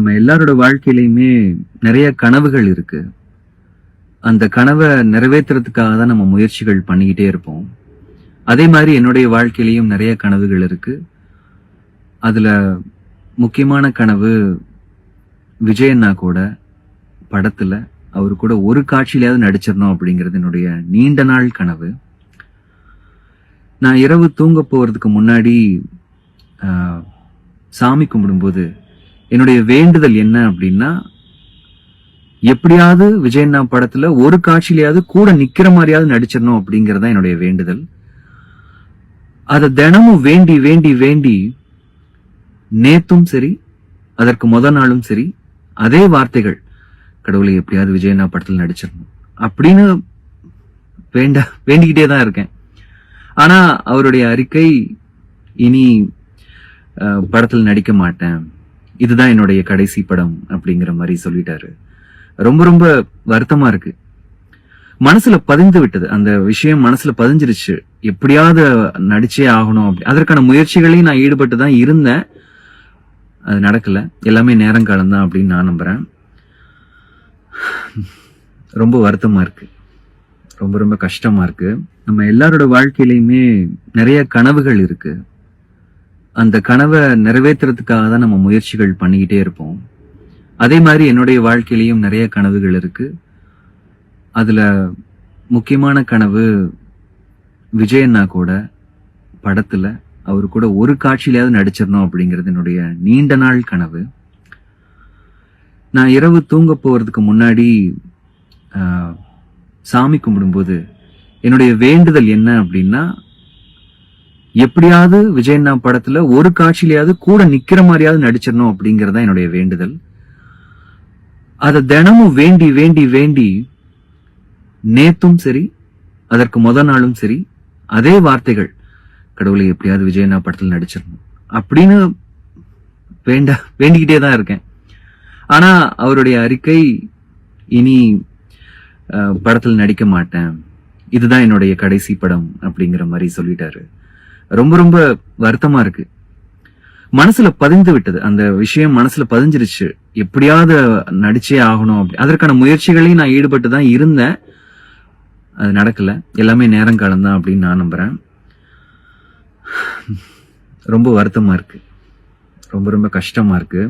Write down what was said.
நம்ம எல்லாரோட வாழ்க்கையிலயுமே நிறைய கனவுகள் இருக்கு. அந்த கனவை நிறைவேத்துறதுக்காக தான் நம்ம முயற்சிகள் பண்ணிக்கிட்டே இருப்போம். அதே மாதிரி என்னுடைய வாழ்க்கையிலயும் நிறைய கனவுகள் இருக்கு. அதுல முக்கியமான கனவு விஜய் அண்ணா கூட படத்துல அவரு கூட ஒரு காட்சியிலாவது நடிச்சிடணும் அப்படிங்கிறது என்னுடைய நீண்ட நாள் கனவு. நான் இரவு தூங்க போறதுக்கு முன்னாடி சாமி கும்பிடும்போது என்னுடைய வேண்டுதல் என்ன அப்படின்னா, எப்படியாவது விஜய் அண்ணா படத்துல ஒரு காட்சியிலாவது கூட நிக்கிற மாதிரியாவது நடிச்சிடணும் அப்படிங்கறத என்னுடைய வேண்டுதல். அதை தினமும் வேண்டி வேண்டி வேண்டி நேத்தும் சரி, அதற்கு முத நாளும் சரி, அதே வார்த்தைகள், கடவுளை எப்படியாவது விஜய் அண்ணா படத்துல நடிச்சிடணும் அப்படின்னு வேண்டிக்கிட்டே தான் இருக்கேன். ஆனா அவருடைய அறிக்கை, இனி படத்தில் நடிக்க மாட்டேன், இதுதான் என்னுடைய கடைசி படம் அப்படிங்கிற மாதிரி சொல்லிட்டாரு. ரொம்ப ரொம்ப வருத்தமா இருக்கு. மனசுல பதிந்து விட்டது, அந்த விஷயம் மனசுல பதிஞ்சிருச்சு. எப்படியாவது நடிச்சே ஆகணும் அப்படி. அதற்கான முயற்சிகளையும் நான் ஈடுபட்டு தான் இருந்தேன். அது நடக்கல. எல்லாமே நேரங்காலம் தான் அப்படின்னு நான் நம்புறேன். ரொம்ப வருத்தமா இருக்கு. ரொம்ப ரொம்ப கஷ்டமா இருக்கு. நம்ம எல்லாரோட வாழ்க்கையிலயுமே நிறைய கனவுகள் இருக்கு. அந்த கனவை நிறைவேற்றுறதுக்காக தான் நம்ம முயற்சிகள் பண்ணிக்கிட்டே இருப்போம். அதே மாதிரி என்னுடைய வாழ்க்கையிலயும் நிறைய கனவுகள் இருக்கு. அதுல முக்கியமான கனவு விஜய் அண்ணா கூட படத்துல அவரு கூட ஒரு காட்சியிலாவது நடிச்சிடணும் அப்படிங்கிறது என்னுடைய நீண்ட நாள் கனவு. நான் இரவு தூங்க போறதுக்கு முன்னாடி சாமி கும்பிடும்போது என்னுடைய வேண்டுதல் என்ன அப்படின்னா, எப்படியாவது விஜய் அண்ணா படத்துல ஒரு காட்சியிலாவது கூட நிக்கிற மாதிரியாவது நடிச்சிடணும் அப்படிங்கறத என்னுடைய வேண்டுதல். அதை தினமும் வேண்டி வேண்டி வேண்டி நேத்தும் சரி, அதற்கு முத நாளும் சரி, அதே வார்த்தைகள், கடவுளை எப்படியாவது விஜய் அண்ணா படத்துல நடிச்சிடணும் அப்படின்னு வேண்டிக்கிட்டே தான் இருக்கேன். ஆனா அவருடைய அறிக்கை, இனி படத்தில் நடிக்க மாட்டேன், இதுதான் என்னுடைய கடைசி படம் அப்படிங்கிற மாதிரி சொல்லிட்டாரு. ரொம்ப ரொம்ப வருத்தமா இருக்கு. மனசுல பதிந்து விட்டது, அந்த விஷயம் மனசுல பதிஞ்சிருச்சு. எப்படியாவது நடிச்சே ஆகணும் அப்படி. அதற்கான முயற்சிகளையும் நான் ஈடுபட்டு தான் இருந்தேன். அது நடக்கல. எல்லாமே நேரங்காலம் தான் அப்படின்னு நான் நம்புறேன். ரொம்ப வருத்தமா இருக்கு. ரொம்ப ரொம்ப கஷ்டமா இருக்கு.